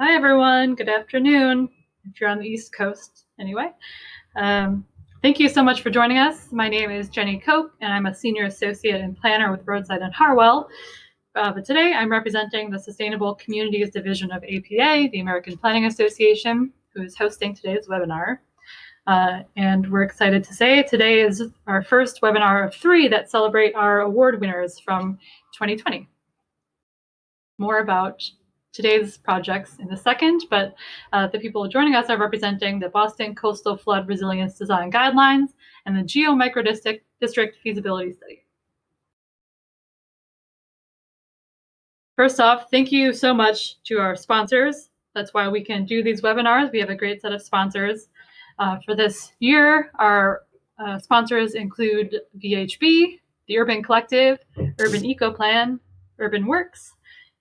Hi, everyone. Good afternoon, if you're on the East Coast, anyway. Thank you so much for joining us. My name is Jenny Koch, and I'm a Senior Associate and Planner with Roadside and Harwell. But today I'm representing the Sustainable Communities Division of APA, the American Planning Association, who is hosting today's webinar. And we're excited to say today is our first webinar of 3 that celebrate our award winners from 2020. More about today's projects in a second, but the people joining us are representing the Boston Coastal Flood Resilience Design Guidelines and the GeoMicroDistrict Feasibility Study. First off, thank you so much to our sponsors. That's why we can do these webinars. We have a great set of sponsors. For this year, our sponsors include VHB, the Urban Collective, Urban Eco Plan, Urban Works,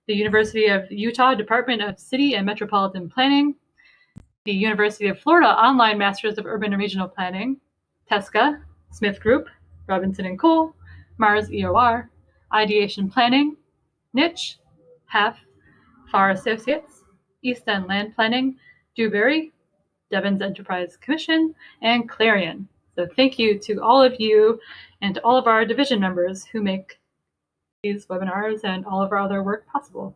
the University of Utah Department of City and Metropolitan Planning, the University of Florida Online Masters of Urban and Regional Planning, TESCA, Smith Group, Robinson & Cole, Mars EOR, Ideation Planning, Niche, HAF, FAR Associates, East End Land Planning, Dewberry, Devon's Enterprise Commission, and Clarion. So thank you to all of you and to all of our division members who make these webinars and all of our other work possible.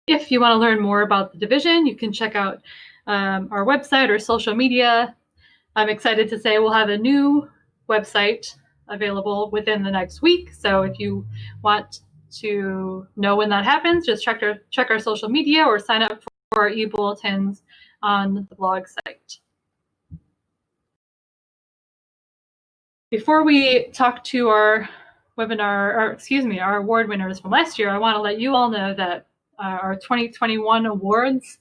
If you want to learn more about the division, you can check out our website or social media. I'm excited to say we'll have a new website available within the next week. So if you want to know when that happens, just check our social media or sign up for our e-bulletins on the blog site. Before we talk to our our award winners from last year, I want to let you all know that our 2021 awards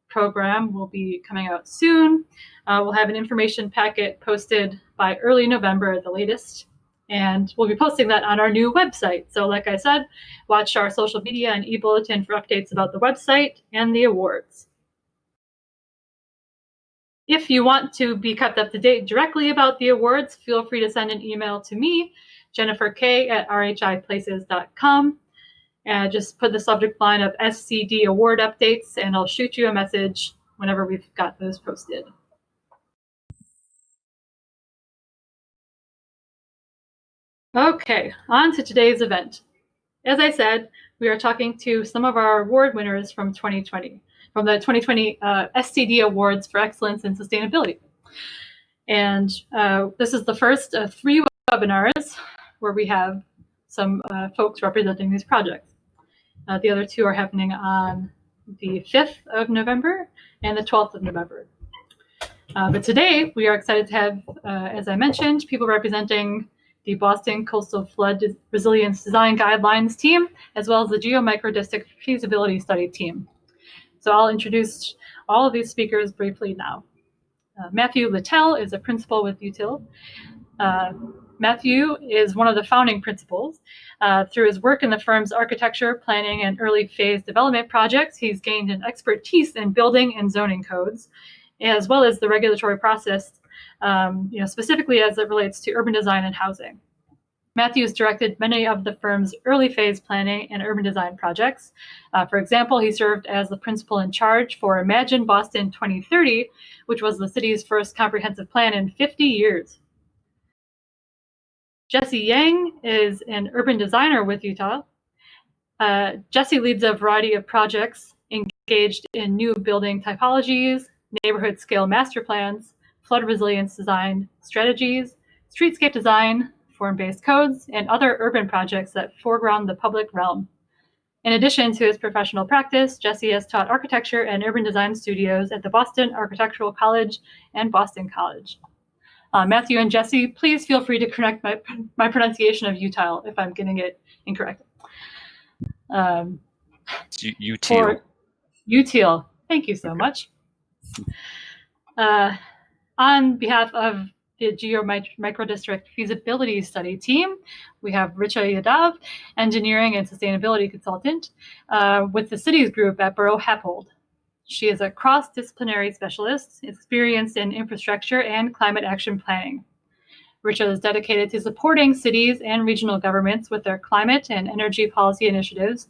program will be coming out soon. We'll have an information packet posted by early November at the latest, and we'll be posting that on our new website. So like I said, watch our social media and e-bulletin for updates about the website and the awards. If you want to be kept up to date directly about the awards, feel free to send an email to me, jenniferk@rhiplaces.com. And just put the subject line of SCD award updates, and I'll shoot you a message whenever we've got those posted. Okay, on to today's event. As I said, we are talking to some of our award winners from 2020, from the 2020 SCD Awards for Excellence in Sustainability. And this is the first of 3 webinars where we have some folks representing these projects. The other 2 are happening on the 5th of November and the 12th of November. But today we are excited to have, as I mentioned, people representing the Boston Coastal Flood Resilience Design Guidelines team, as well as the GeoMicroDistrict Feasibility Study team. So I'll introduce all of these speakers briefly now. Matthew Littell is a principal with Utile. Matthew is one of the founding principals. Through his work in the firm's architecture, planning, and early phase development projects, he's gained an expertise in building and zoning codes, as well as the regulatory process, specifically as it relates to urban design and housing. Matthew's directed many of the firm's early phase planning and urban design projects. For example, he served as the principal in charge for Imagine Boston 2030, which was the city's first comprehensive plan in 50 years. Jessy Yang is an urban designer with Utile. Jessy leads a variety of projects engaged in new building typologies, neighborhood scale master plans, flood resilience design strategies, streetscape design, form-based codes, and other urban projects that foreground the public realm. In addition to his professional practice, Jessy has taught architecture and urban design studios at the Boston Architectural College and Boston College. Matthew and Jessy, please feel free to correct my pronunciation of Utile if I'm getting it incorrect. Utile. Utile. Thank you so much. On behalf of the GeoMicroDistrict Feasibility Study team, we have Richa Yadav, Engineering and Sustainability Consultant with the Cities Group at Buro Happold. She is a cross-disciplinary specialist experienced in infrastructure and climate action planning. Richa is dedicated to supporting cities and regional governments with their climate and energy policy initiatives,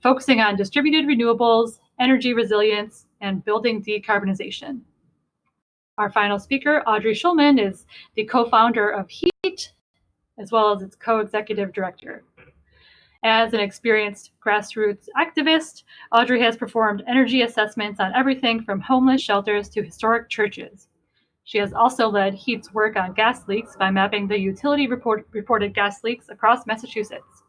focusing on distributed renewables, energy resilience, and building decarbonization. Our final speaker, Audrey Schulman, is the co-founder of HEET, as well as its co-executive director. As an experienced grassroots activist, Audrey has performed energy assessments on everything from homeless shelters to historic churches. She has also led HEET's work on gas leaks by mapping the utility reported gas leaks across Massachusetts.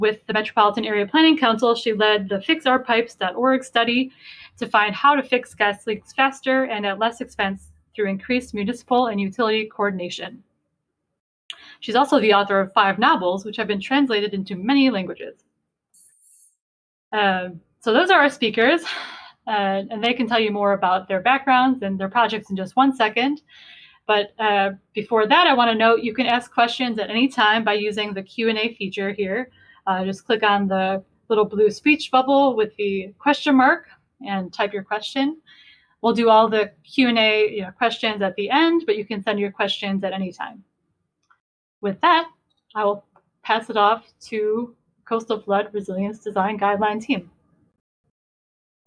With the Metropolitan Area Planning Council, she led the fixourpipes.org study to find how to fix gas leaks faster and at less expense through increased municipal and utility coordination. She's also the author of 5 novels, which have been translated into many languages. So those are our speakers, and they can tell you more about their backgrounds and their projects in just 1 second. But before that, I want to note you can ask questions at any time by using the Q&A feature here. Just click on the little blue speech bubble with the question mark and type your question. We'll do all the Q&A questions at the end, but you can send your questions at any time. With that, I will pass it off to Coastal Flood Resilience Design Guideline team.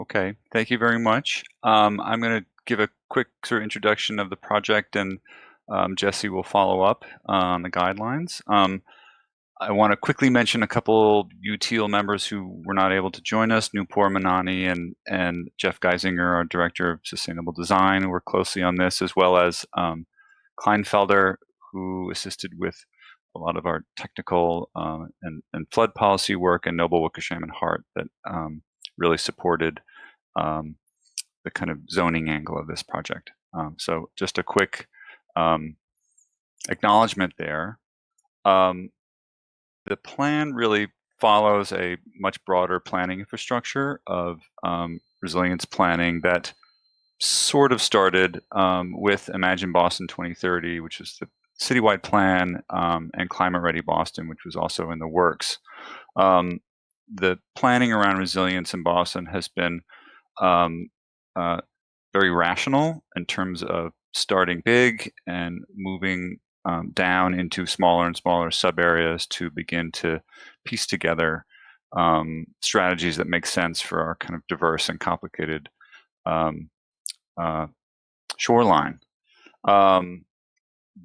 Okay, thank you very much. I'm going to give a quick sort of introduction of the project, and Jessy will follow up on the guidelines. I want to quickly mention a couple Utile members who were not able to join us, Nupur Manani and Jeff Geisinger, our Director of Sustainable Design, who worked closely on this, as well as Kleinfelder, who assisted with a lot of our technical and flood policy work, and Noble Wickersham and Hart that really supported the kind of zoning angle of this project. So just a quick acknowledgement there. The plan really follows a much broader planning infrastructure of resilience planning that sort of started with Imagine Boston 2030, which is the citywide plan, and Climate Ready Boston, which was also in the works. The planning around resilience in Boston has been very rational in terms of starting big and moving down into smaller and smaller sub areas to begin to piece together strategies that make sense for our kind of diverse and complicated shoreline.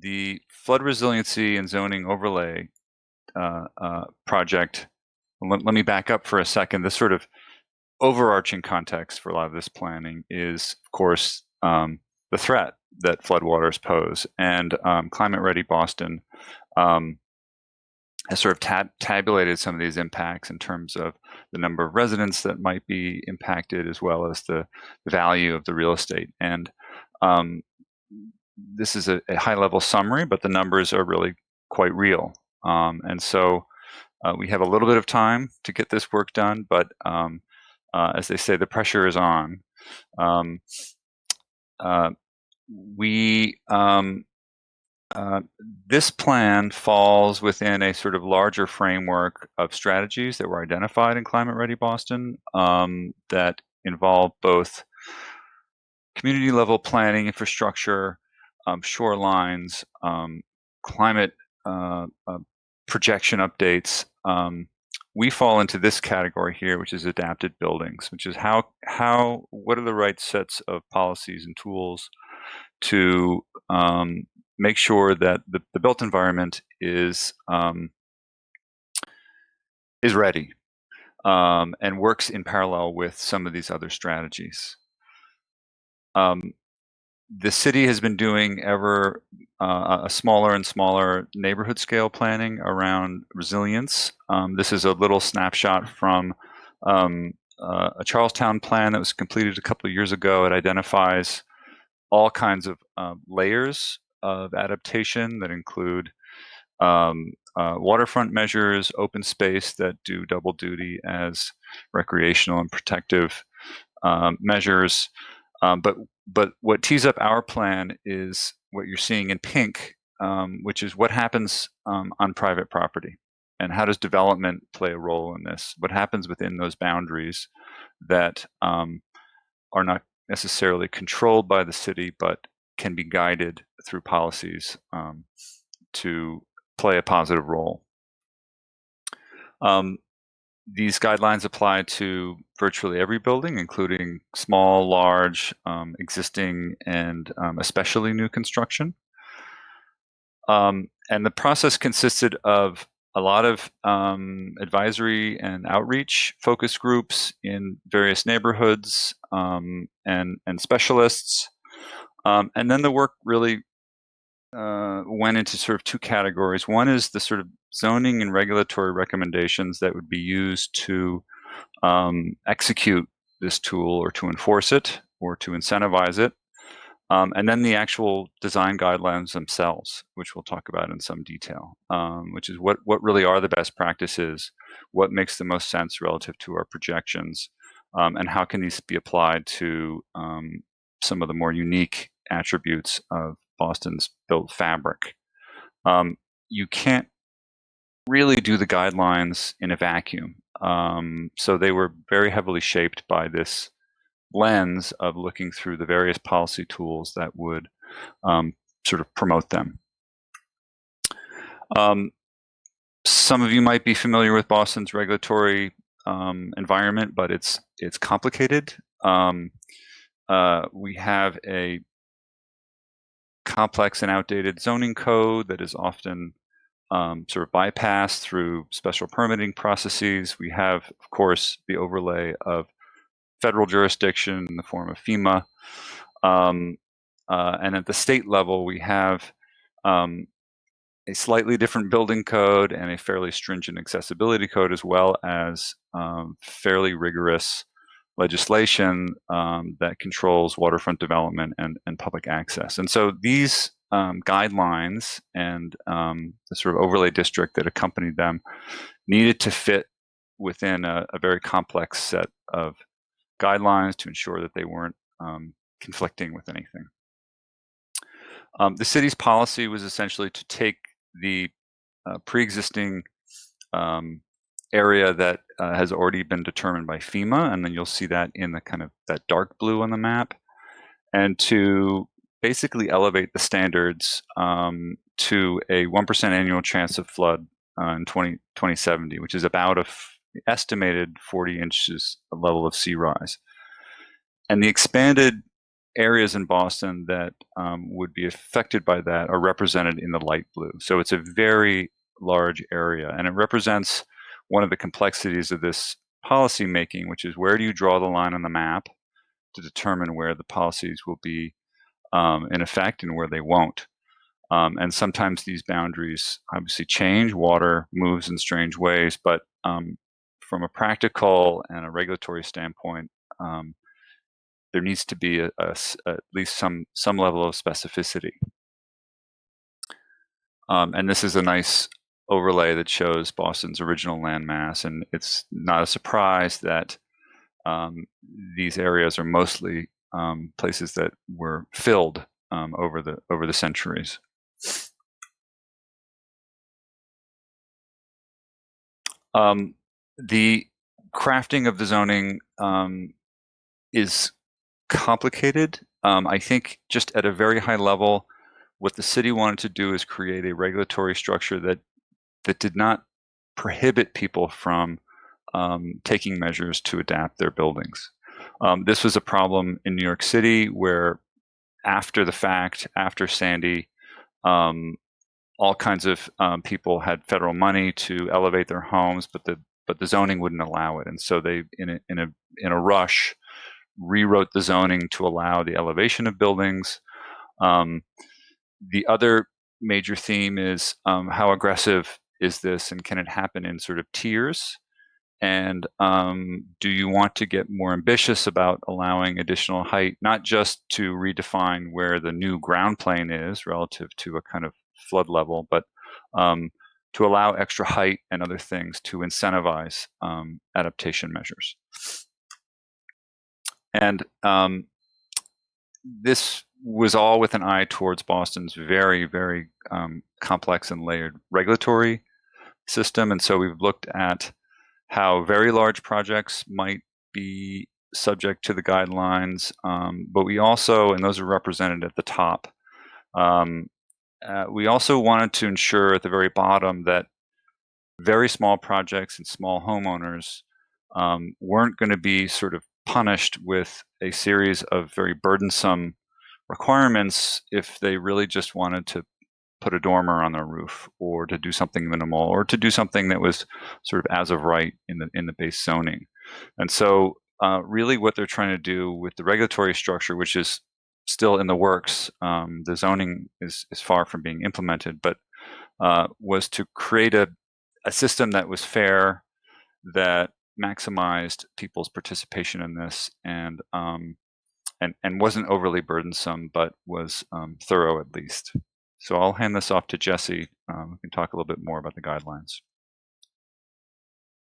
The flood resiliency and zoning overlay project, let me back up for a second. The sort of overarching context for a lot of this planning is, of course, the threat that floodwaters pose. And Climate Ready Boston has sort of tabulated some of these impacts in terms of the number of residents that might be impacted, as well as the value of the real estate. And this is a high-level summary, but the numbers are really quite real. And so we have a little bit of time to get this work done, but as they say, the pressure is on. This plan falls within a sort of larger framework of strategies that were identified in Climate Ready Boston that involve both community level planning, infrastructure, shorelines, climate projection updates. We fall into this category here, which is adapted buildings, which is what are the right sets of policies and tools to make sure that the built environment is ready and works in parallel with some of these other strategies. The city has been doing ever a smaller and smaller neighborhood scale planning around resilience. This is a little snapshot from a Charlestown plan that was completed a couple of years ago. It identifies all kinds of layers of adaptation that include waterfront measures, open space that do double duty as recreational and protective measures. But what tees up our plan is what you're seeing in pink, which is what happens on private property, and how does development play a role in this? What happens within those boundaries that are not necessarily controlled by the city, but can be guided through policies to play a positive role. These guidelines apply to virtually every building, including small, large, existing, and especially new construction. And the process consisted of a lot of advisory and outreach focus groups in various neighborhoods and specialists. And then the work really went into sort of two categories. One is the sort of zoning and regulatory recommendations that would be used to execute this tool or to enforce it or to incentivize it. And then the actual design guidelines themselves, which we'll talk about in some detail, which is what really are the best practices, what makes the most sense relative to our projections, and how can these be applied to some of the more unique attributes of Boston's built fabric. You can't really do the guidelines in a vacuum. So they were very heavily shaped by this lens of looking through the various policy tools that would sort of promote them. Some of you might be familiar with Boston's regulatory environment, but it's complicated. We have a complex and outdated zoning code that is often sort of bypassed through special permitting processes. We have, of course, the overlay of federal jurisdiction in the form of FEMA. And at the state level, we have a slightly different building code and a fairly stringent accessibility code, as well as fairly rigorous legislation that controls waterfront development and public access. And so these guidelines and the sort of overlay district that accompanied them needed to fit within a very complex set of guidelines to ensure that they weren't conflicting with anything. The city's policy was essentially to take the pre-existing area that has already been determined by FEMA, and then you'll see that in the kind of that dark blue on the map, and to basically elevate the standards to a 1% annual chance of flood in 2070, which is about a estimated 40 inches level of sea rise. And the expanded areas in Boston that would be affected by that are represented in the light blue. So it's a very large area, and it represents one of the complexities of this policy making, which is where do you draw the line on the map to determine where the policies will be in effect and where they won't. And sometimes these boundaries obviously change. Water moves in strange ways, but from a practical and a regulatory standpoint, there needs to be at least some level of specificity. And this is a nice overlay that shows Boston's original landmass, and it's not a surprise that these areas are mostly places that were filled over the centuries. The crafting of the zoning is complicated. I think just at a very high level, what the city wanted to do is create a regulatory structure that did not prohibit people from taking measures to adapt their buildings. This was a problem in New York City where after the fact, after Sandy, all kinds of people had federal money to elevate their homes, but the zoning wouldn't allow it. And so they, in a rush, rewrote the zoning to allow the elevation of buildings. The other major theme is how aggressive is this, and can it happen in sort of tiers? And do you want to get more ambitious about allowing additional height, not just to redefine where the new ground plane is relative to a kind of flood level, but to allow extra height and other things to incentivize adaptation measures? And this was all with an eye towards Boston's very, very complex and layered regulatory system. And so we've looked at how very large projects might be subject to the guidelines, but we also, and those are represented at the top, we also wanted to ensure at the very bottom that very small projects and small homeowners weren't going to be sort of punished with a series of very burdensome requirements if they really just wanted to put a dormer on their roof, or to do something minimal, or to do something that was sort of as of right in the base zoning. And so really what they're trying to do with the regulatory structure, which is still in the works, the zoning is far from being implemented, but was to create a system that was fair, that maximized people's participation in this, and wasn't overly burdensome, but was thorough at least. So I'll hand this off to Jessy, who can talk a little bit more about the guidelines.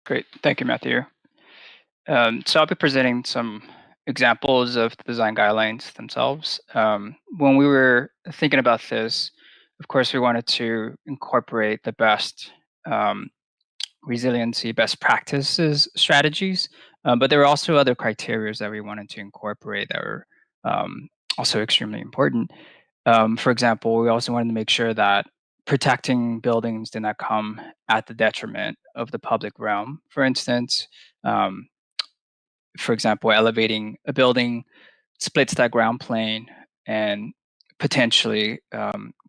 Great, thank you, Matthew. So I'll be presenting some examples of the design guidelines themselves. When we were thinking about this, of course, we wanted to incorporate the best resiliency best practices strategies, but there were also other criteria that we wanted to incorporate that were also extremely important. For example, we also wanted to make sure that protecting buildings did not come at the detriment of the public realm. For instance, for example, elevating a building splits that ground plane and potentially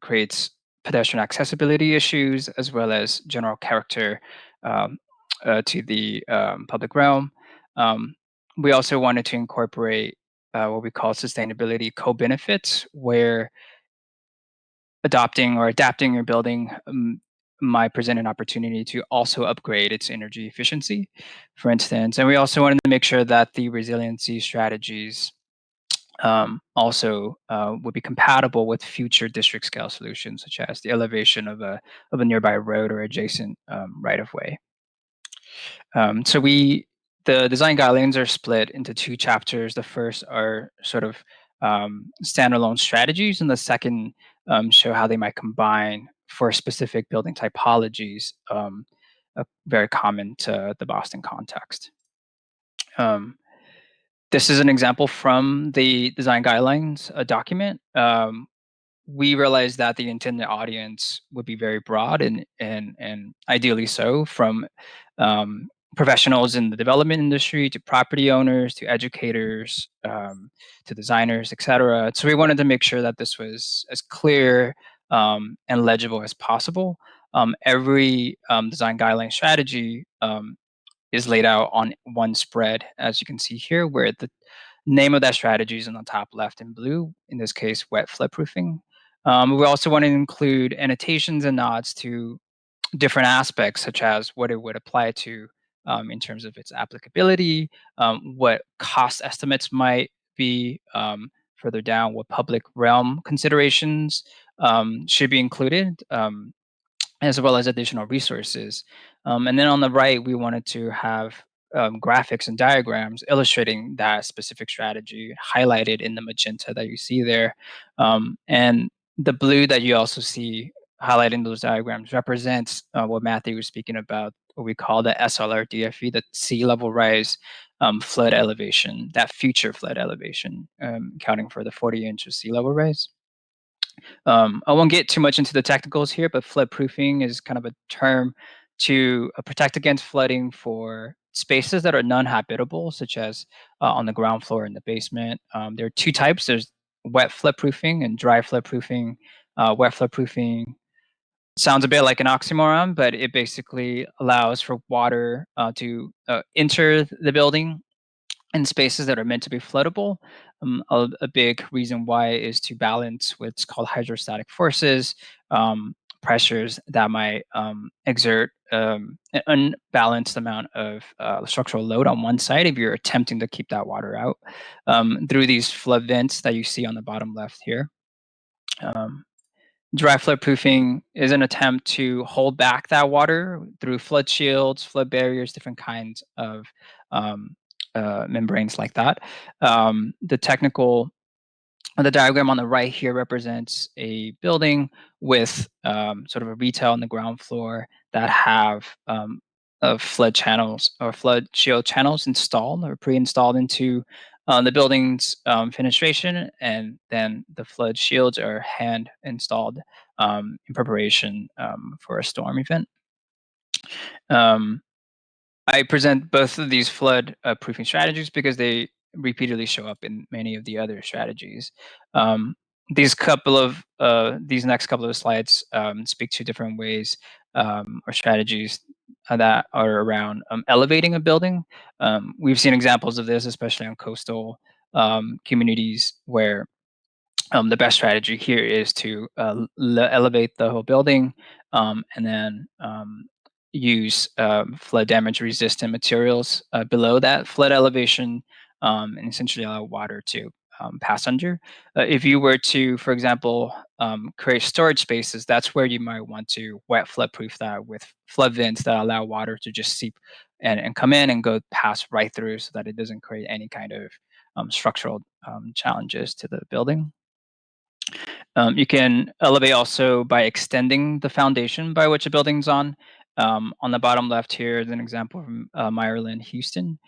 creates pedestrian accessibility issues as well as general character to the public realm. We also wanted to incorporate what we call sustainability co-benefits, where adopting or adapting your building might present an opportunity to also upgrade its energy efficiency, for instance. And we also wanted to make sure that the resiliency strategies also would be compatible with future district scale solutions, such as the elevation of a nearby road or adjacent right of way. So the design guidelines are split into two chapters. The first are sort of standalone strategies, and the second show how they might combine for specific building typologies, very common to the Boston context. This is an example from the design guidelines document. We realized that the intended audience would be very broad and ideally so, from professionals in the development industry to property owners to educators to designers, etc. So we wanted to make sure that this was as clear and legible as possible. Every design guideline strategy is laid out on one spread, as you can see here, where the name of that strategy is on the top left in blue, in this case, wet flood proofing. We also want to include annotations and nods to different aspects, such as what it would apply to in terms of its applicability, what cost estimates might be further down, what public realm considerations should be included, as well as additional resources. And then on the right, we wanted to have graphics and diagrams illustrating that specific strategy highlighted in the magenta that you see there. And the blue that you also see highlighting those diagrams represents what Matthew was speaking about, what we call the SLR DFE, the sea level rise flood elevation, that future flood elevation, accounting for the 40-inch of sea level rise. I won't get too much into the technicals here, but flood proofing is kind of a term to protect against flooding for spaces that are non-habitable, such as on the ground floor in the basement. There are two types. There's wet flood proofing and dry flood proofing. Wet flood proofing sounds a bit like an oxymoron, but it basically allows for water to enter the building in spaces that are meant to be floodable. A big reason why is to balance what's called hydrostatic forces, pressures that might exert an unbalanced amount of structural load on one side if you're attempting to keep that water out through these flood vents that you see on the bottom left here. Dry flood proofing is an attempt to hold back that water through flood shields, flood barriers, different kinds of membranes like that. The diagram on the right here represents a building with sort of a retail on the ground floor that have flood channels or flood shield channels installed or pre-installed into the building's fenestration, and then the flood shields are hand installed in preparation for a storm event. I present both of these flood proofing strategies because they repeatedly show up in many of the other strategies. These next couple of slides speak to different ways or strategies that are around elevating a building. We've seen examples of this, especially on coastal communities, where the best strategy here is to elevate the whole building and then use flood damage resistant materials below that flood elevation and essentially allow water to pass under. If you were to, for example, create storage spaces, that's where you might want to wet flood proof that with flood vents that allow water to just seep and come in and go pass right through so that it doesn't create any kind of structural challenges to the building. You can elevate also by extending the foundation by which a building's on. On the bottom left here is an example from Meyerland, Houston,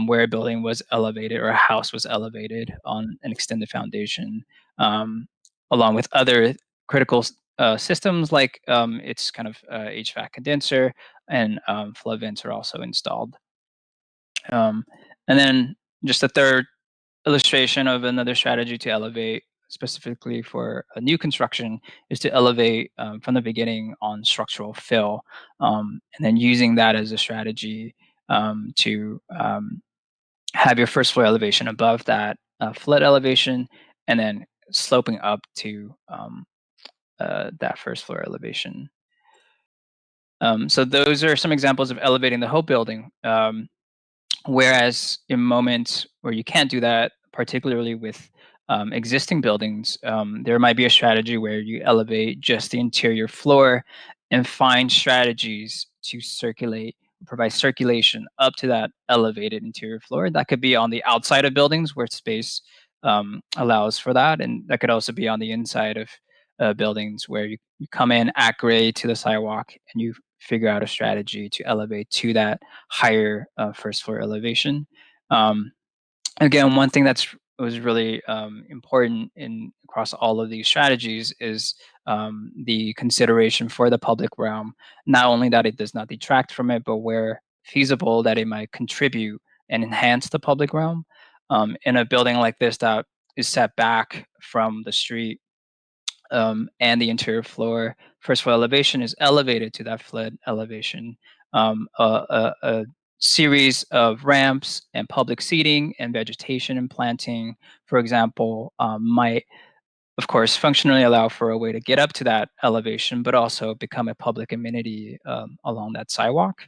where a building was elevated or a house was elevated on an extended foundation, along with other critical systems like its kind of HVAC condenser and flood vents are also installed. And then just a third illustration of another strategy to elevate specifically for a new construction is to elevate from the beginning on structural fill, and then using that as a strategy to have your first floor elevation above that flood elevation and then sloping up to that first floor elevation. So those are some examples of elevating the whole building. Whereas in moments where you can't do that, particularly with existing buildings, there might be a strategy where you elevate just the interior floor and find strategies to provide circulation up to that elevated interior floor. That could be on the outside of buildings where space allows for that, and that could also be on the inside of buildings where you come in at grade to the sidewalk and you figure out a strategy to elevate to that higher first floor elevation. Again, one thing was really important across all of these strategies is the consideration for the public realm. Not only that it does not detract from it, but where feasible that it might contribute and enhance the public realm. In a building like this that is set back from the street and the interior floor, first floor elevation is elevated to that flood elevation. A series of ramps and public seating and vegetation and planting, for example, might, of course, functionally allow for a way to get up to that elevation, but also become a public amenity along that sidewalk.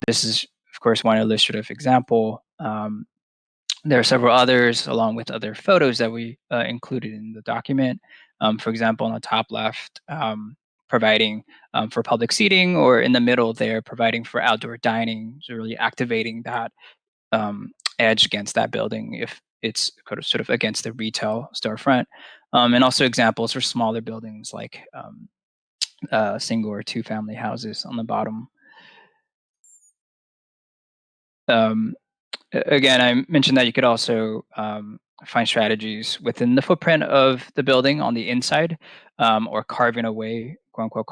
This is, of course, one illustrative example. There are several others, along with other photos that we included in the document. For example, on the top left, providing for public seating, or in the middle there, providing for outdoor dining, so really activating that edge against that building if it's sort of against the retail storefront. And also examples for smaller buildings like single or two family houses on the bottom. Again, I mentioned that you could also find strategies within the footprint of the building on the inside, or carving away, quote unquote,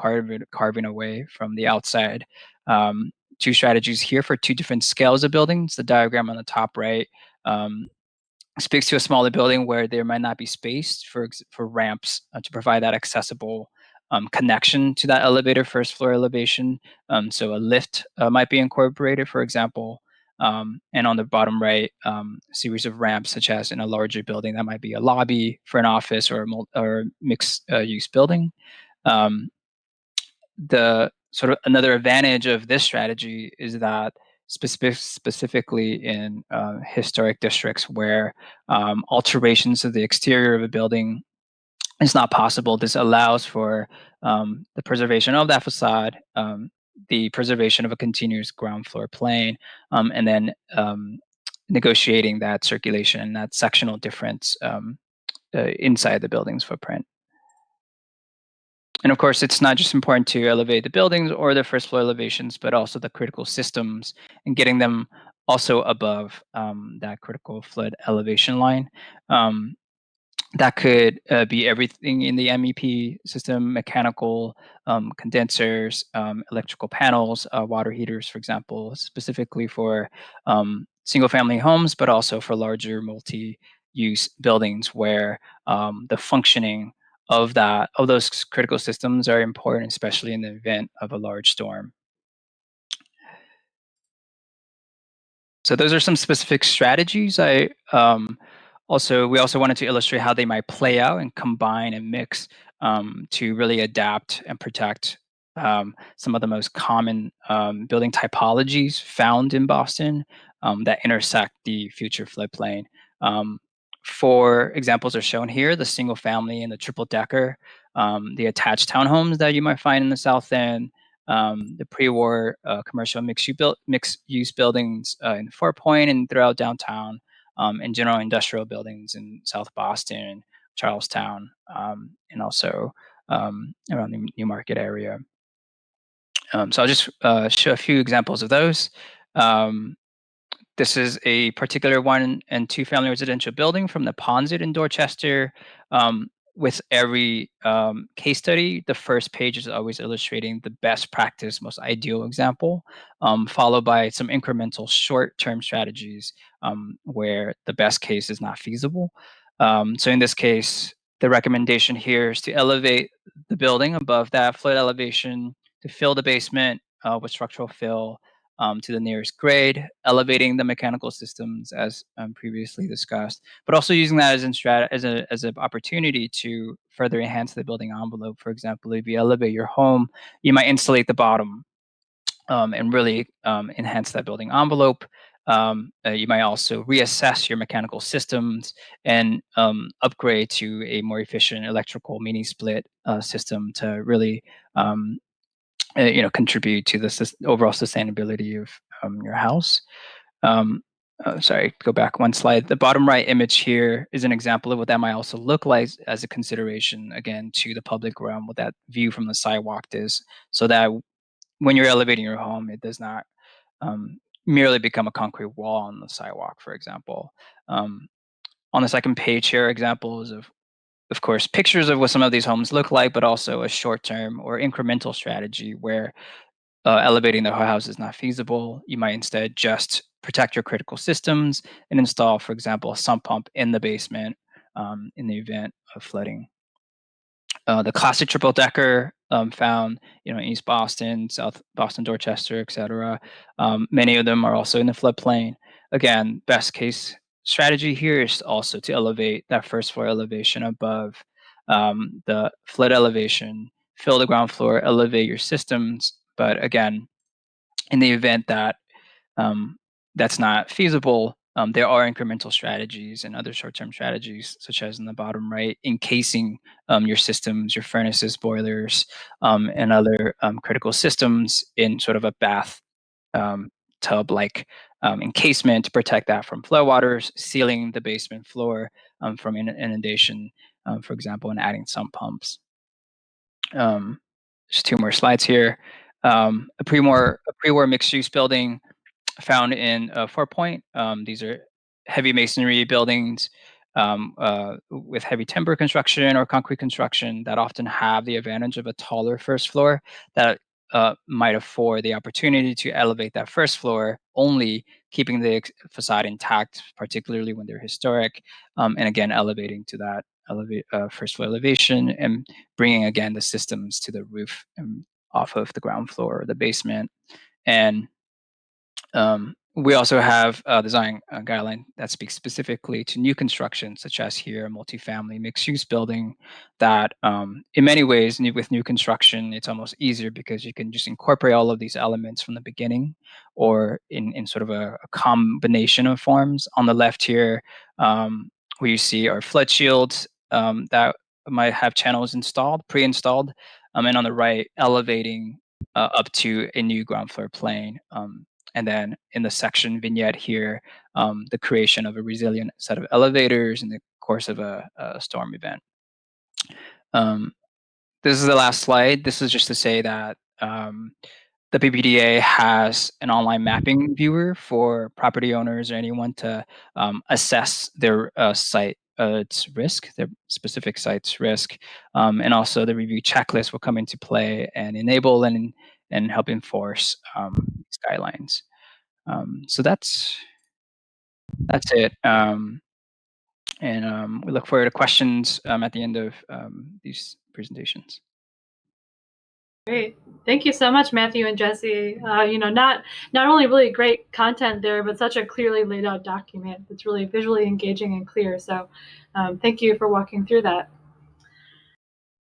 carving away from the outside. Two strategies here for two different scales of buildings. The diagram on the top right speaks to a smaller building where there might not be space for ramps to provide that accessible connection to that elevator first floor elevation. So a lift might be incorporated, for example. And on the bottom right, a series of ramps, such as in a larger building that might be a lobby for an office or a mixed use building. The sort of another advantage of this strategy is that specifically in historic districts where alterations of the exterior of a building is not possible, this allows for the preservation of that facade, the preservation of a continuous ground floor plane, and then negotiating that circulation, that sectional difference inside the building's footprint. And of course, it's not just important to elevate the buildings or the first floor elevations, but also the critical systems and getting them also above that critical flood elevation line. that could be everything in the MEP system: mechanical, condensers, electrical panels, water heaters, for example, specifically for single-family homes, but also for larger multi-use buildings where the functioning of those critical systems are important, especially in the event of a large storm. So those are some specific strategies. We also wanted to illustrate how they might play out and combine and mix to really adapt and protect some of the most common building typologies found in Boston that intersect the future floodplain. Four examples are shown here: the single family and the triple decker, the attached townhomes that you might find in the South End, the pre-war commercial mixed-use buildings in Fort Point and throughout downtown, and general industrial buildings in South Boston, Charlestown, and also around the Newmarket area. So I'll just show a few examples of those. This is a particular 1 and 2 family residential building from the Ponset in Dorchester. With every case study, the first page is always illustrating the best practice, most ideal example, followed by some incremental short-term strategies where the best case is not feasible. So in this case, the recommendation here is to elevate the building above that flood elevation, to fill the basement with structural fill to the nearest grade, elevating the mechanical systems as previously discussed, but also using that as an opportunity to further enhance the building envelope. For example, if you elevate your home, you might insulate the bottom and really enhance that building envelope. You might also reassess your mechanical systems and upgrade to a more efficient electrical mini split system to really contribute to the overall sustainability of your house. Sorry, go back one slide. The bottom right image here is an example of what that might also look like as a consideration, again, to the public realm, what that view from the sidewalk is, so that when you're elevating your home, it does not merely become a concrete wall on the sidewalk, for example. On the second page here, examples of course, pictures of what some of these homes look like, but also a short-term or incremental strategy where elevating the whole house is not feasible. You might instead just protect your critical systems and install, for example, a sump pump in the basement in the event of flooding. The classic triple decker found, in East Boston, South Boston, Dorchester, etc. Many of them are also in the floodplain. Again, best case strategy here is also to elevate that first floor elevation above the flood elevation, fill the ground floor, elevate your systems. But again, in the event that that's not feasible, there are incremental strategies and other short-term strategies, such as in the bottom right, encasing your systems, your furnaces, boilers, and other critical systems in sort of a bath tub-like encasement to protect that from flow waters, sealing the basement floor from inundation, for example, and adding sump pumps. Just 2 more slides here. A pre-war mixed-use building found in Fort Point. These are heavy masonry buildings with heavy timber construction or concrete construction that often have the advantage of a taller first floor that might afford the opportunity to elevate that first floor, only keeping the facade intact, particularly when they're historic, and again, elevating to that first floor elevation and bringing again the systems to the roof and off of the ground floor or the basement. And we also have a design guideline that speaks specifically to new construction, such as here, a multifamily mixed-use building that in many ways, with new construction, it's almost easier because you can just incorporate all of these elements from the beginning or in sort of a combination of forms. On the left here, where you see our flood shields that might have channels pre-installed, and on the right, elevating up to a new ground floor plane. And then in the section vignette here, the creation of a resilient set of elevators in the course of a storm event. This is the last slide. This is just to say that the PPDA has an online mapping viewer for property owners or anyone to assess their site its risk, their specific site's risk, and also the review checklist will come into play and enable and help enforce these guidelines. So that's it. And we look forward to questions at the end of these presentations. Great. Thank you so much, Matthew and Jessy. Not only really great content there, but such a clearly laid out document that's really visually engaging and clear. So thank you for walking through that.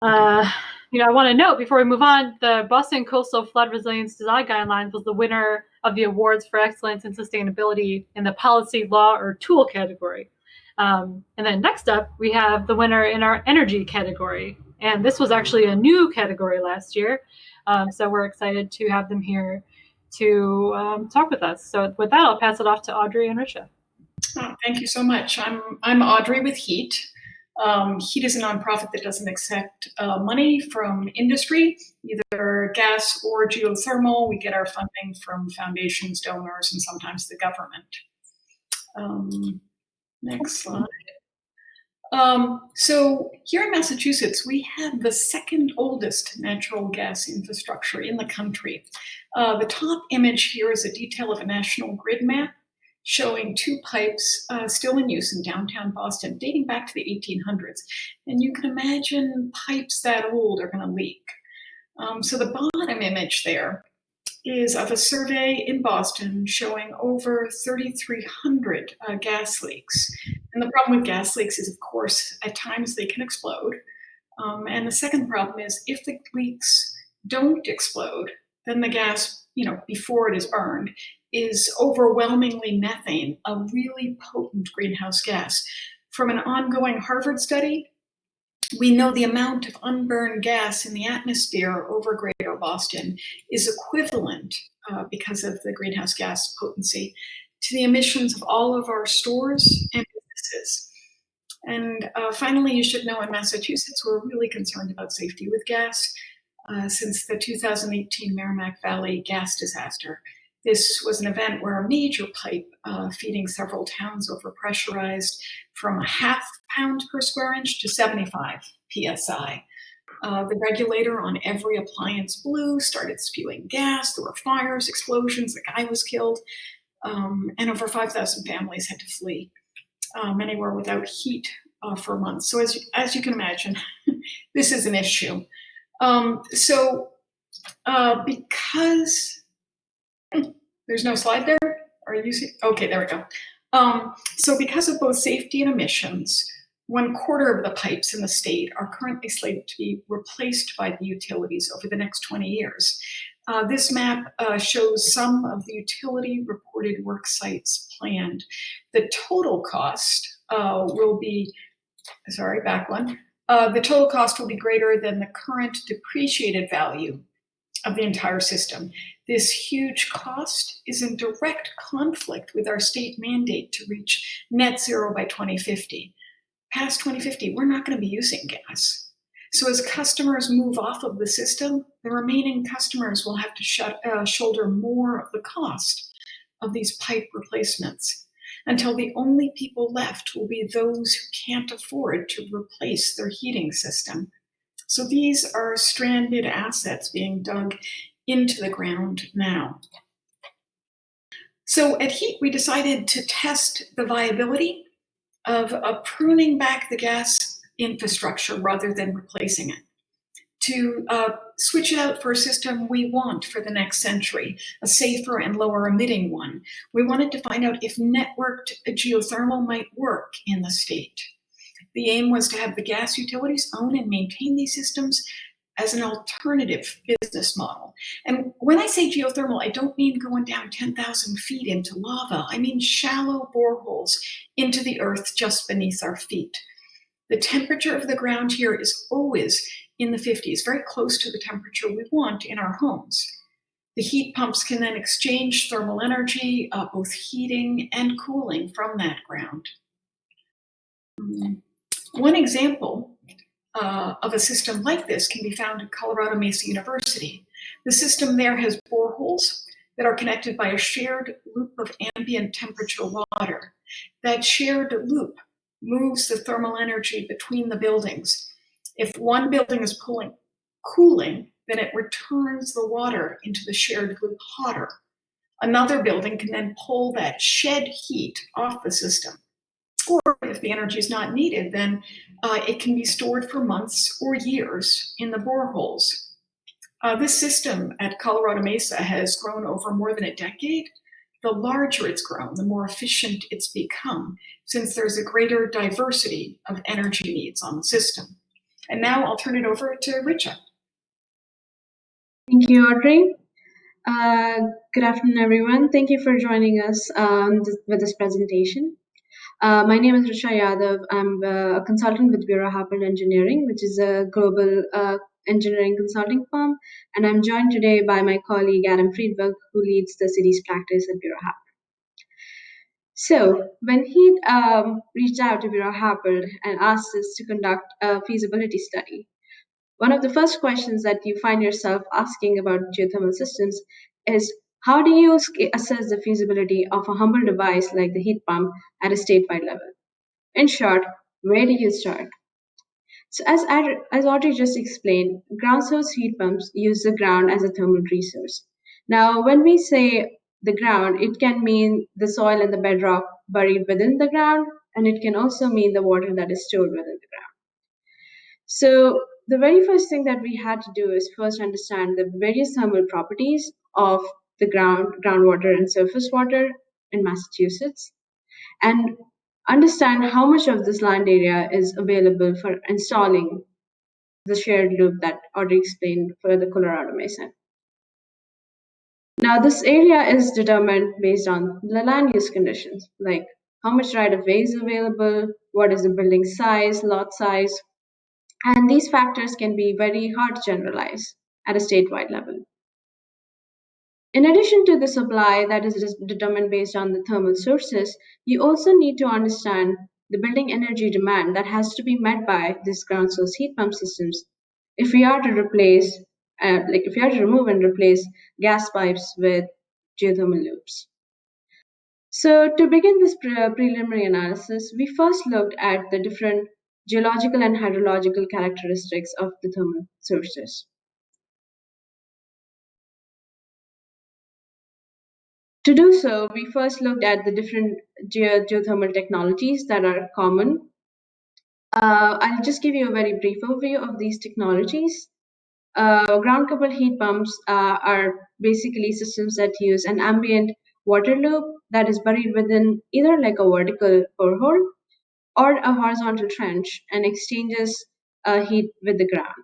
I want to note before we move on, the Boston Coastal Flood Resilience Design Guidelines was the winner of the Awards for Excellence in Sustainability in the Policy, Law, or Tool category. And then next up, we have the winner in our Energy category. And this was actually a new category last year. So we're excited to have them here to talk with us. So with that, I'll pass it off to Audrey and Richa. Oh, thank you so much. I'm Audrey with HEET. HEET is a nonprofit that doesn't accept money from industry, either gas or geothermal. We get our funding from foundations, donors, and sometimes the government. Next slide. So here in Massachusetts, we have the second oldest natural gas infrastructure in the country. The top image here is a detail of a national grid map showing two pipes still in use in downtown Boston, dating back to the 1800s. And you can imagine pipes that old are going to leak. So the bottom image there is of a survey in Boston showing over 3,300 gas leaks. And the problem with gas leaks is, of course, at times they can explode. And the second problem is if the leaks don't explode, then the gas, before it is burned, is overwhelmingly methane, a really potent greenhouse gas. From an ongoing Harvard study, we know the amount of unburned gas in the atmosphere over Greater Boston is equivalent, because of the greenhouse gas potency, to the emissions of all of our stores and businesses. And finally, you should know in Massachusetts, we're really concerned about safety with gas since the 2018 Merrimack Valley gas disaster. This was an event where a major pipe feeding several towns overpressurized from 0.5 pound per square inch to 75 psi. The regulator on every appliance blew, started spewing gas. There were fires, explosions, a guy was killed, and over 5,000 families had to flee. Many were without heat for months. So as you can imagine, this is an issue. Because there's no slide there? Are you see? Okay, there we go. So because of both safety and emissions, 1/4 of the pipes in the state are currently slated to be replaced by the utilities over the next 20 years. This map shows some of the utility reported work sites planned. The total cost will be, the total cost will be greater than the current depreciated value of the entire system. This huge cost is in direct conflict with our state mandate to reach net zero by 2050. Past 2050, we're not going to be using gas. So as customers move off of the system, the remaining customers will have to shoulder more of the cost of these pipe replacements, until the only people left will be those who can't afford to replace their heating system. So these are stranded assets being dug into the ground now. So at HEET, we decided to test the viability of pruning back the gas infrastructure rather than replacing it, to switch it out for a system we want for the next century, a safer and lower emitting one. We wanted to find out if networked geothermal might work in the state. The aim was to have the gas utilities own and maintain these systems as an alternative business model. And when I say geothermal, I don't mean going down 10,000 feet into lava. I mean shallow boreholes into the earth just beneath our feet. The temperature of the ground here is always in the 50s, very close to the temperature we want in our homes. The heat pumps can then exchange thermal energy, both heating and cooling from that ground. One example of a system like this can be found at Colorado Mesa University. The system there has boreholes that are connected by a shared loop of ambient temperature water. That shared loop moves the thermal energy between the buildings. If one building is cooling, then it returns the water into the shared loop hotter. Another building can then pull that shed heat off the system. Or if the energy is not needed, then it can be stored for months or years in the boreholes. This system at Colorado Mesa has grown over more than a decade. The larger it's grown, the more efficient it's become, since there's a greater diversity of energy needs on the system. And now I'll turn it over to Richa. Thank you, Audrey. Good afternoon, everyone. Thank you for joining us with this presentation. My name is Richa Yadav. I'm a consultant with Buro Happold Engineering, which is a global engineering consulting firm. And I'm joined today by my colleague, Adam Friedberg, who leads the city's practice at Buro Happold. So when he reached out to Buro Happold and asked us to conduct a feasibility study, one of the first questions that you find yourself asking about geothermal systems is, how do you assess the feasibility of a humble device like the heat pump at a statewide level? In short, where do you start? So as Audrey just explained, ground source heat pumps use the ground as a thermal resource. Now, when we say the ground, it can mean the soil and the bedrock buried within the ground, and it can also mean the water that is stored within the ground. So the very first thing that we had to do is first understand the various thermal properties of the groundwater and surface water in Massachusetts, and understand how much of this land area is available for installing the shared loop that Audrey explained for the Colorado Mesa. Now, this area is determined based on the land use conditions, like how much right-of-way is available, what is the building size, lot size, and these factors can be very hard to generalize at a statewide level. In addition to the supply that is determined based on the thermal sources, you also need to understand the building energy demand that has to be met by these ground source heat pump systems if we are to remove and replace gas pipes with geothermal loops. So to begin this preliminary analysis, we first looked at the different geological and hydrological characteristics of the thermal sources. To do so, we first looked at the different geothermal technologies that are common. I'll just give you a very brief overview of these technologies. Ground-coupled heat pumps are basically systems that use an ambient water loop that is buried within either like a vertical borehole or a horizontal trench and exchanges heat with the ground.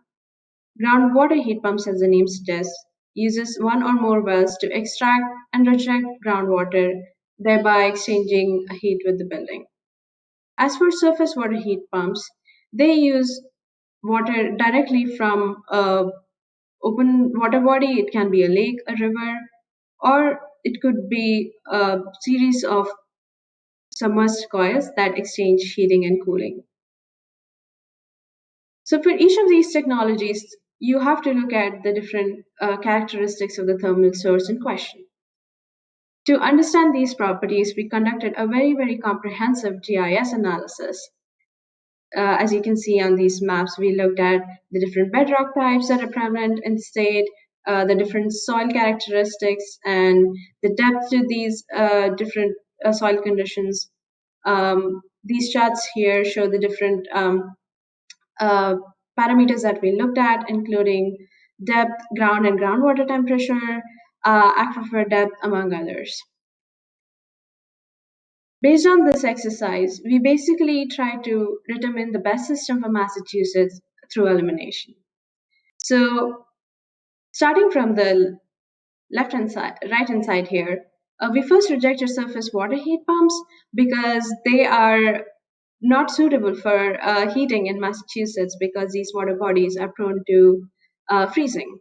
Groundwater heat pumps, as the name suggests, uses one or more wells to extract and reject groundwater, thereby exchanging heat with the building. As for surface water heat pumps, they use water directly from an open water body. It can be a lake, a river, or it could be a series of submerged coils that exchange heating and cooling. So for each of these technologies, you have to look at the different characteristics of the thermal source in question. To understand these properties, we conducted a very, very comprehensive GIS analysis. As you can see on these maps, we looked at the different bedrock types that are prevalent in the state, the different soil characteristics, and the depth to these different soil conditions. These charts here show the different parameters that we looked at, including depth, ground and groundwater temperature, aquifer depth, among others. Based on this exercise, we basically tried to determine the best system for Massachusetts through elimination. So starting from the right-hand side here, we first rejected surface water heat pumps because they are not suitable for heating in Massachusetts because these water bodies are prone to freezing.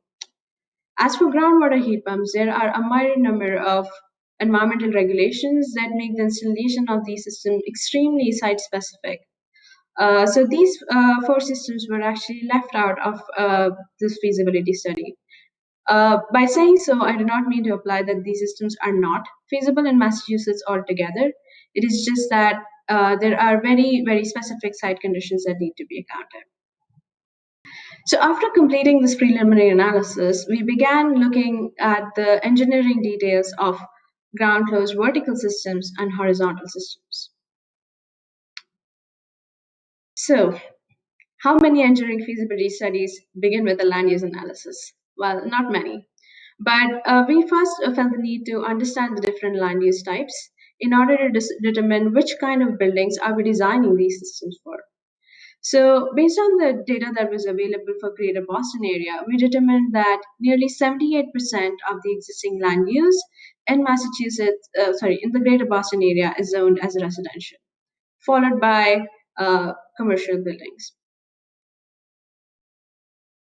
As for groundwater heat pumps, there are a myriad number of environmental regulations that make the installation of these systems extremely site-specific. So these 4 systems were actually left out of this feasibility study. By saying so, I do not mean to imply that these systems are not feasible in Massachusetts altogether. It is just that there are very, very specific site conditions that need to be accounted. So after completing this preliminary analysis, we began looking at the engineering details of ground closed vertical systems and horizontal systems. So how many engineering feasibility studies begin with a land use analysis? Well, not many. But we first felt the need to understand the different land use types in order to determine which kind of buildings are we designing these systems for. So based on the data that was available for Greater Boston area, we determined that nearly 78% of the existing land use in Massachusetts, in the Greater Boston area is zoned as residential, followed by commercial buildings.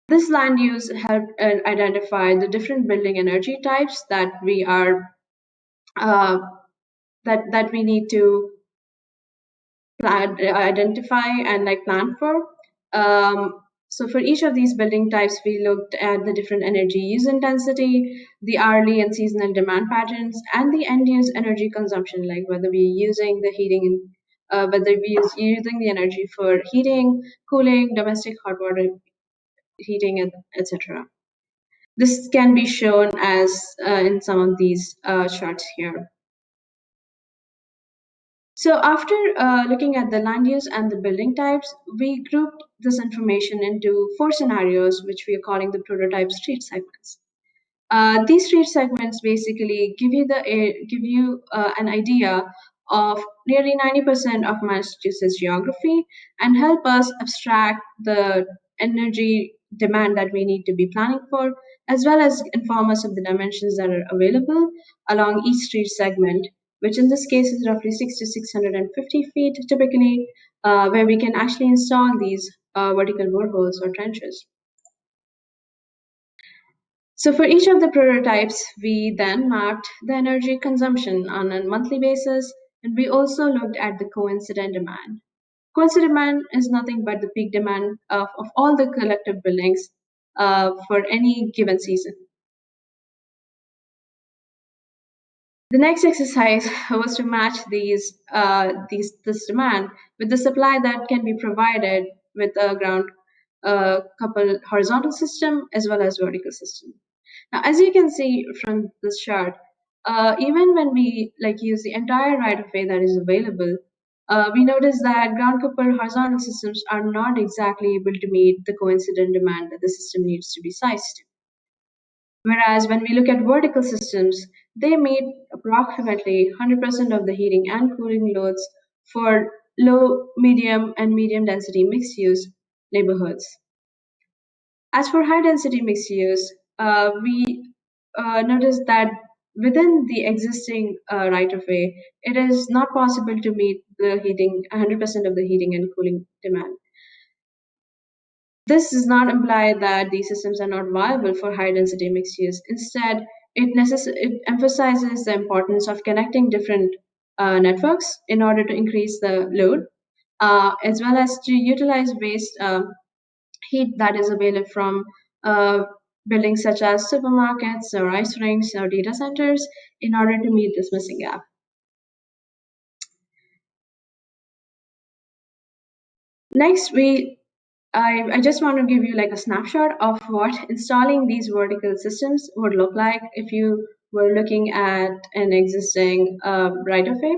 This land use helped identify the different building energy types that we are that we need to identify and plan for. So for each of these building types, we looked at the different energy use intensity, the hourly and seasonal demand patterns, and the end use energy consumption, like whether we're using the heating, whether we're using the energy for heating, cooling, domestic hot water heating, etc. This can be shown as in some of these charts here. So after looking at the land use and the building types, we grouped this information into 4 scenarios, which we are calling the prototype street segments. These street segments basically give you an idea of nearly 90% of Massachusetts geography and help us abstract the energy demand that we need to be planning for, as well as inform us of the dimensions that are available along each street segment, which in this case is roughly 6 to 650 feet typically, where we can actually install these vertical boreholes or trenches. So for each of the prototypes, we then mapped the energy consumption on a monthly basis, and we also looked at the coincident demand. Coincident demand is nothing but the peak demand of all the collective buildings for any given season. The next exercise was to match this demand with the supply that can be provided with a ground coupled horizontal system as well as vertical system. Now, as you can see from this chart, even when we use the entire right of way that is available, we notice that ground coupled horizontal systems are not exactly able to meet the coincident demand that the system needs to be sized to. Whereas when we look at vertical systems, they meet approximately 100% of the heating and cooling loads for low, medium, and medium density mixed use neighborhoods. As for high density mixed use, we noticed that within the existing right of way, it is not possible to meet the 100% of the heating and cooling demand. This does not imply that these systems are not viable for high density mixed use. Instead, it emphasizes the importance of connecting different networks in order to increase the load, as well as to utilize waste heat that is available from buildings such as supermarkets or ice rinks or data centers in order to meet this missing gap. Next, I just want to give you a snapshot of what installing these vertical systems would look like if you were looking at an existing right-of-way.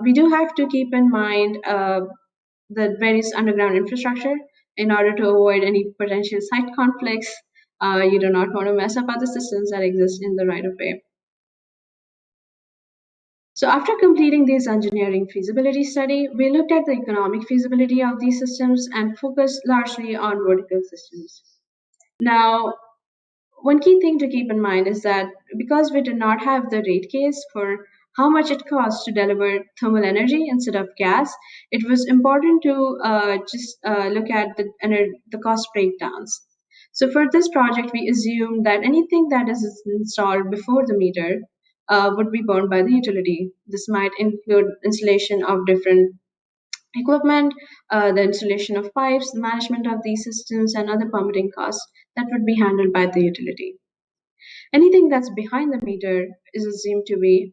We do have to keep in mind the various underground infrastructure in order to avoid any potential site conflicts. You do not want to mess up other systems that exist in the right-of-way. So after completing this engineering feasibility study, we looked at the economic feasibility of these systems and focused largely on vertical systems. Now, one key thing to keep in mind is that because we did not have the rate case for how much it costs to deliver thermal energy instead of gas, it was important to just look at the cost breakdowns. So for this project, we assumed that anything that is installed before the meter would be borne by the utility. This might include installation of different equipment, the installation of pipes, the management of these systems, and other permitting costs that would be handled by the utility. Anything that's behind the meter is assumed to be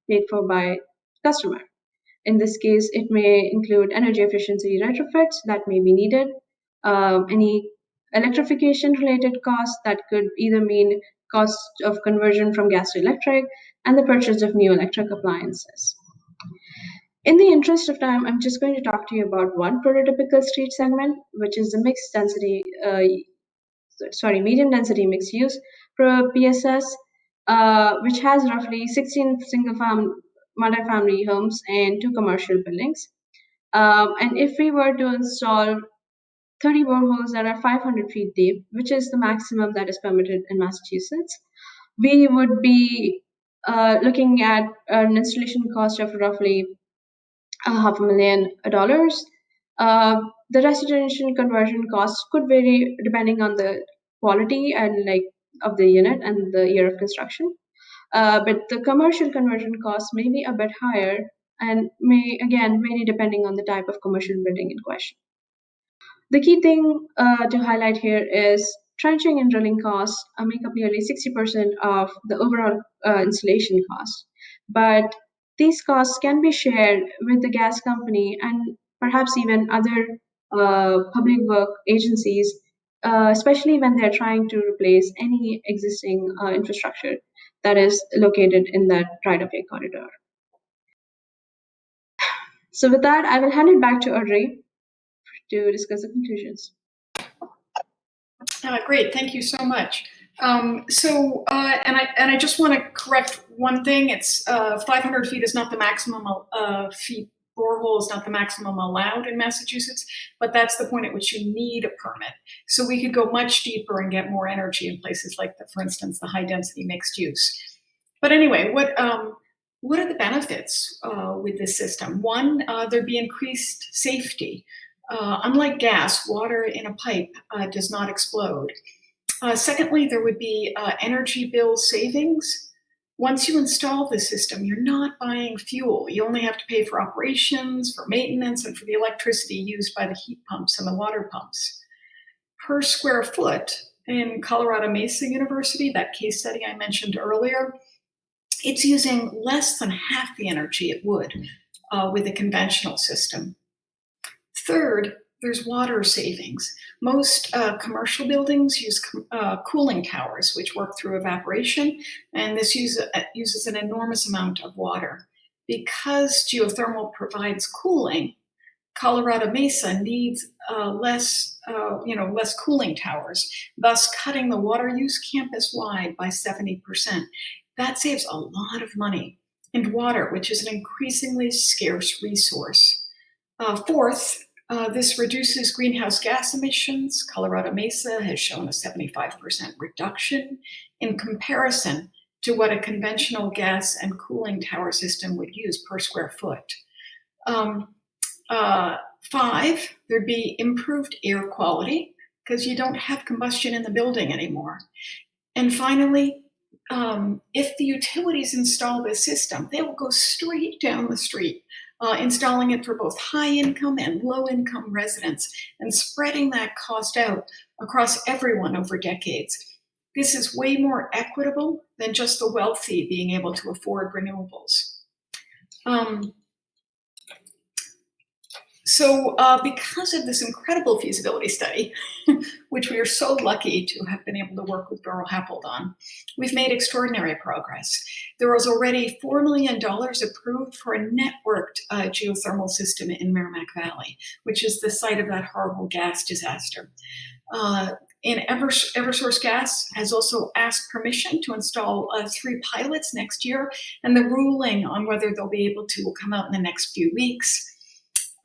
paid for by customer. In this case, it may include energy efficiency retrofits that may be needed, any electrification related costs that could either mean cost of conversion from gas to electric and the purchase of new electric appliances. In the interest of time, I'm just going to talk to you about one prototypical street segment, which is the medium density mixed use PSS, which has roughly 16 multifamily homes and 2 commercial buildings. And if we were to install 30 boreholes that are 500 feet deep, which is the maximum that is permitted in Massachusetts, we would be looking at an installation cost of roughly $500,000. The restoration conversion costs could vary depending on the quality and of the unit and the year of construction. But the commercial conversion costs may be a bit higher and may again vary depending on the type of commercial building in question. The key thing to highlight here is trenching and drilling costs make up nearly 60% of the overall installation cost. But these costs can be shared with the gas company and perhaps even other public work agencies, especially when they're trying to replace any existing infrastructure that is located in that right-of-way corridor. So with that, I will hand it back to Audrey to discuss the conclusions. Great, thank you so much. And I just want to correct one thing. It's 500 feet is not the maximum feet borehole is not the maximum allowed in Massachusetts, but that's the point at which you need a permit. So we could go much deeper and get more energy in places like, for instance, the high density mixed use. But anyway, what are the benefits with this system? One, there'd be increased safety. Unlike gas, water in a pipe does not explode. Secondly, there would be energy bill savings. Once you install the system, you're not buying fuel. You only have to pay for operations, for maintenance, and for the electricity used by the heat pumps and the water pumps. Per square foot, in Colorado Mesa University, that case study I mentioned earlier, it's using less than half the energy it would with a conventional system. Third, there's water savings. Most commercial buildings use cooling towers, which work through evaporation, and this uses an enormous amount of water. Because geothermal provides cooling, Colorado Mesa needs less cooling towers, thus cutting the water use campus-wide by 70%. That saves a lot of money and water, which is an increasingly scarce resource. Fourth, this reduces greenhouse gas emissions. Colorado Mesa has shown a 75% reduction in comparison to what a conventional gas and cooling tower system would use per square foot. 5, there'd be improved air quality because you don't have combustion in the building anymore. And finally, if the utilities install this system, they will go straight down the street, installing it for both high-income and low-income residents and spreading that cost out across everyone over decades. This is way more equitable than just the wealthy being able to afford renewables. So because of this incredible feasibility study, which we are so lucky to have been able to work with Buro Happold on, we've made extraordinary progress. There was already $4 million approved for a networked geothermal system in Merrimack Valley, which is the site of that horrible gas disaster. Eversource Gas has also asked permission to install 3 pilots next year, and the ruling on whether they'll be able to will come out in the next few weeks.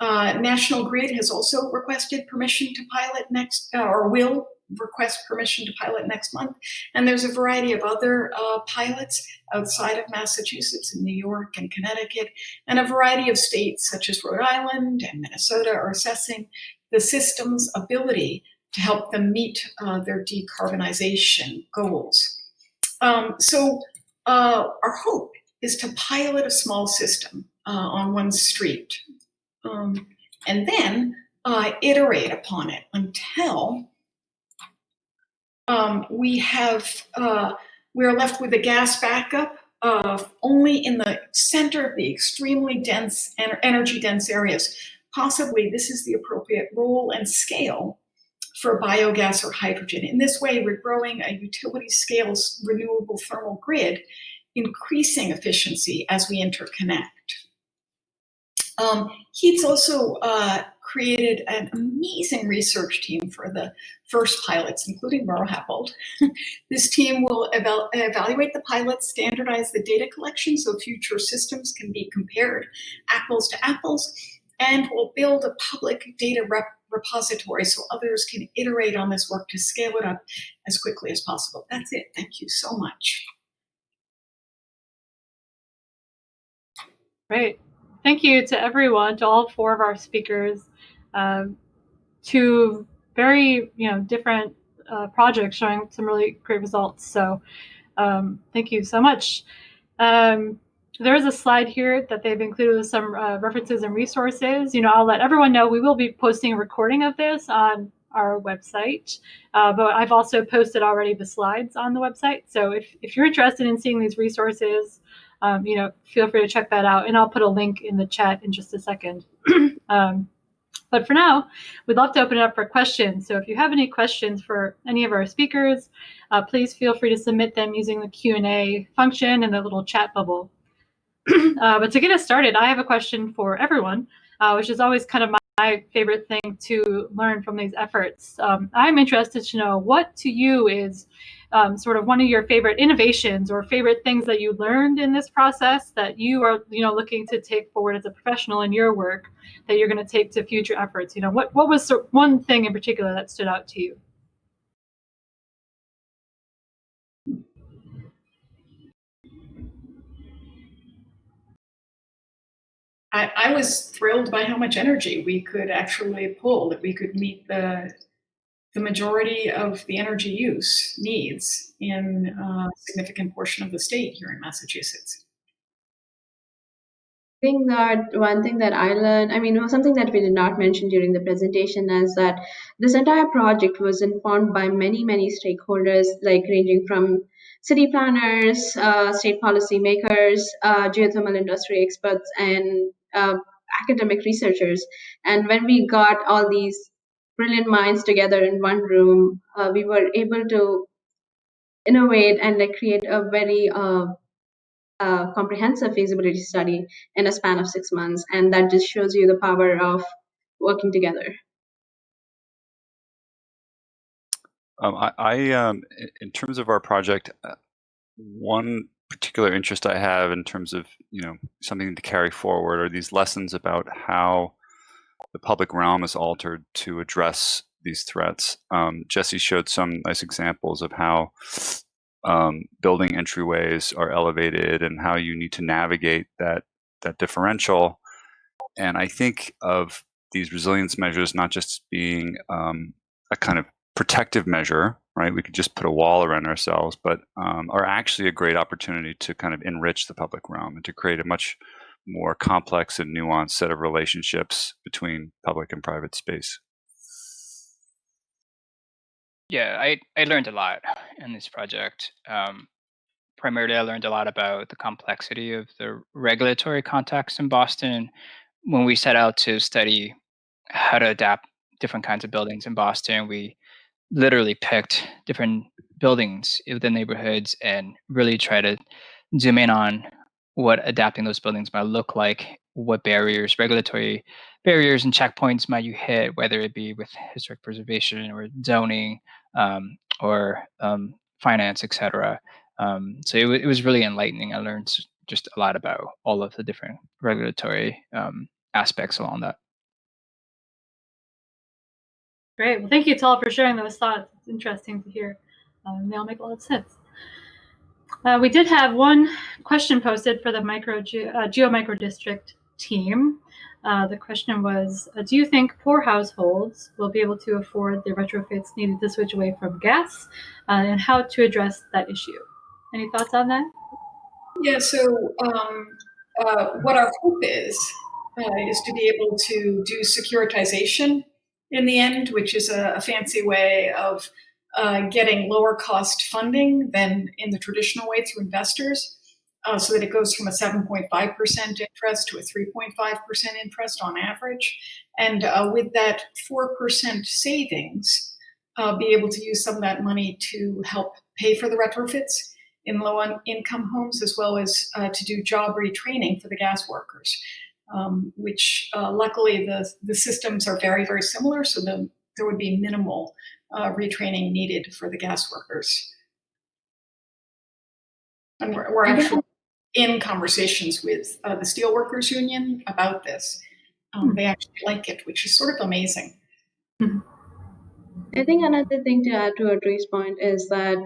National Grid has also requested permission to pilot will request permission to pilot next month. And there's a variety of other pilots outside of Massachusetts in New York and Connecticut, and a variety of states such as Rhode Island and Minnesota are assessing the system's ability to help them meet their decarbonization goals. So our hope is to pilot a small system on one street. And then iterate upon it until we're left with a gas backup only in the center of the extremely dense, energy-dense areas. Possibly this is the appropriate role and scale for biogas or hydrogen. In this way, we're growing a utility-scale renewable thermal grid, increasing efficiency as we interconnect. HEET's also created an amazing research team for the first pilots, including Buro Happold. This team will evaluate the pilots, standardize the data collection so future systems can be compared apples to apples, and will build a public data repository so others can iterate on this work to scale it up as quickly as possible. That's it. Thank you so much. Great. Thank you to everyone, to all 4 of our speakers, to very different projects showing some really great results. So thank you so much. There is a slide here that they've included with some references and resources. I'll let everyone know we will be posting a recording of this on our website, but I've also posted already the slides on the website. So if you're interested in seeing these resources, feel free to check that out, and I'll put a link in the chat in just a second. But for now, we'd love to open it up for questions. So if you have any questions for any of our speakers, please feel free to submit them using the Q&A function in the little chat bubble. But to get us started, I have a question for everyone, which is always kind of my favorite thing to learn from these efforts. I'm interested to know what to you is sort of one of your favorite innovations or favorite things that you learned in this process that you are looking to take forward as a professional in your work that you're going to take to future efforts. What was one thing in particular that stood out to you? I was thrilled by how much energy we could actually pull, that we could meet the majority of the energy use needs in a significant portion of the state here in Massachusetts. I think that one thing that I learned, something that we did not mention during the presentation is that this entire project was informed by many, many stakeholders, like ranging from city planners, state policy makers, geothermal industry experts, and academic researchers. And when we got all these brilliant minds together in one room, we were able to innovate and create a very comprehensive feasibility study in a span of 6 months, and that just shows you the power of working together. In terms of our project, one particular interest I have in terms of something to carry forward are these lessons about how the public realm is altered to address these threats. Jessy showed some nice examples of how building entryways are elevated and how you need to navigate that differential. And I think of these resilience measures not just being a kind of protective measure, right? We could just put a wall around ourselves, but are actually a great opportunity to kind of enrich the public realm and to create a much more complex and nuanced set of relationships between public and private space. Yeah, I learned a lot in this project. Primarily, I learned a lot about the complexity of the regulatory context in Boston. When we set out to study how to adapt different kinds of buildings in Boston, we literally picked different buildings within neighborhoods and really try to zoom in on what adapting those buildings might look like, what barriers, regulatory barriers and checkpoints might you hit, whether it be with historic preservation or zoning or finance, etc. So it was really enlightening. I learned just a lot about all of the different regulatory aspects along that. Great. Well, thank you, Tal, for sharing those thoughts. It's interesting to hear. They all make a lot of sense. We did have one question posted for the GeoMicroDistrict team. The question was, do you think poor households will be able to afford the retrofits needed to switch away from gas, and how to address that issue? Any thoughts on that? Yeah, so what our hope is to be able to do securitization in the end, which is a fancy way of getting lower cost funding than in the traditional way through investors. so that it goes from a 7.5% interest to a 3.5% interest on average. And with that 4% savings, be able to use some of that money to help pay for the retrofits in low-income homes, as well as to do job retraining for the gas workers, which luckily the systems are very, very similar, so there would be minimal retraining needed for the gas workers. And we're actually in conversations with the Steelworkers Union about this. They actually like it, which is sort of amazing. I think another thing to add to Audrey's point is that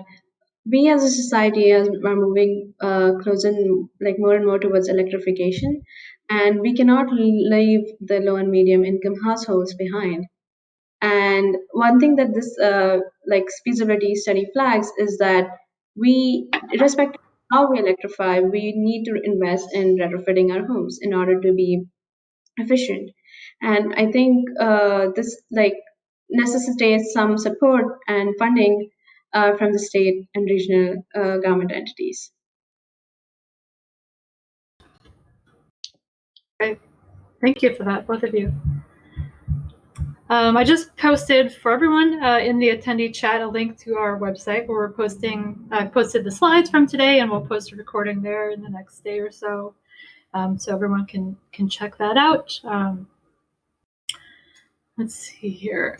we as a society are moving closer, like more and more towards electrification, and we cannot leave the low and medium income households behind. And one thing that this feasibility study flags is that we, irrespective of how we electrify, we need to invest in retrofitting our homes in order to be efficient. And I think this necessitates some support and funding from the state and regional government entities. Great. Thank you for that, both of you. I just posted for everyone in the attendee chat a link to our website where we're posted the slides from today, and we'll post a recording there in the next day or so, so everyone can check that out. Let's see here.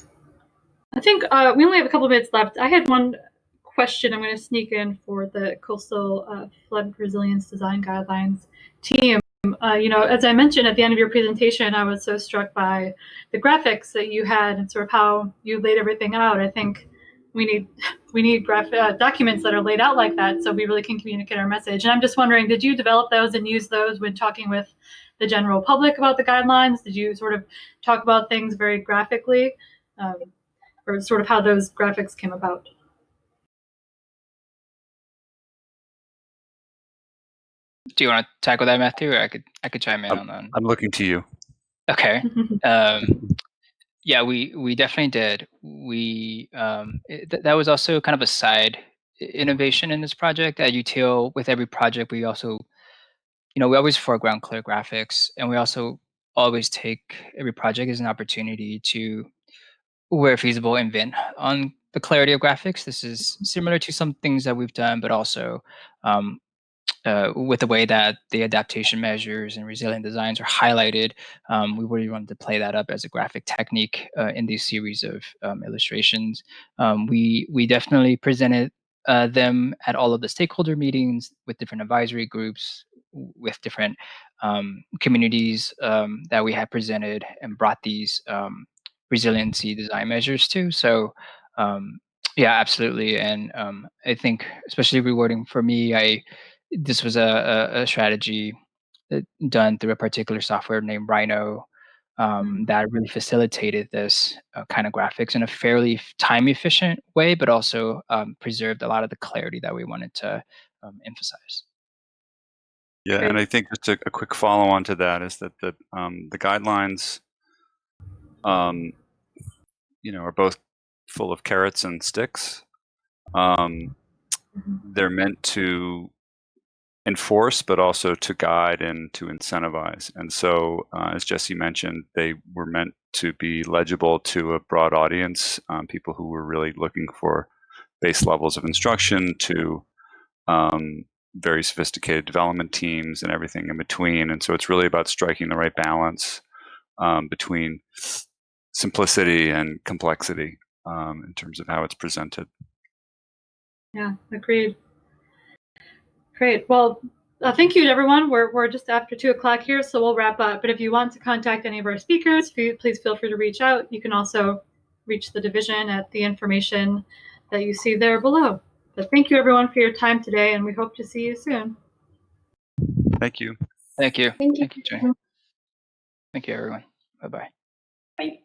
I think we only have a couple of minutes left. I had one question I'm going to sneak in for the Coastal Flood Resilience Design Guidelines team. As I mentioned at the end of your presentation, I was so struck by the graphics that you had and sort of how you laid everything out. I think we need documents that are laid out like that so we really can communicate our message. And I'm just wondering, did you develop those and use those when talking with the general public about the guidelines? Did you sort of talk about things very graphically, or sort of how those graphics came about? Do you want to tackle that, Matthew, or I could chime in on that? I'm looking to you. Okay. Yeah, we definitely did. That was also kind of a side innovation in this project at Utile. With every project, we also, we always foreground clear graphics, and we also always take every project as an opportunity to, where feasible, invent on the clarity of graphics. This is similar to some things that we've done, but also with the way that the adaptation measures and resilient designs are highlighted, we really wanted to play that up as a graphic technique in these series of illustrations. We definitely presented them at all of the stakeholder meetings with different advisory groups, with different communities that we had presented and brought these resiliency design measures to. So yeah, absolutely. And I think especially rewarding for me, this was a strategy done through a particular software named Rhino that really facilitated this kind of graphics in a fairly time efficient way, but also preserved a lot of the clarity that we wanted to emphasize. Yeah, and I think just a quick follow on to that is that the guidelines, are both full of carrots and sticks. They're meant to enforce, but also to guide and to incentivize. And so, as Jessy mentioned, they were meant to be legible to a broad audience, people who were really looking for base levels of instruction to very sophisticated development teams and everything in between. And so it's really about striking the right balance between simplicity and complexity in terms of how it's presented. Yeah, agreed. Great. Well, thank you to everyone. We're just after 2 o'clock here, so we'll wrap up. But if you want to contact any of our speakers, please feel free to reach out. You can also reach the division at the information that you see there below. But thank you, everyone, for your time today, and we hope to see you soon. Thank you. Thank you. Thank you. Thank you, Jay. Thank you, everyone. Bye-bye. Bye.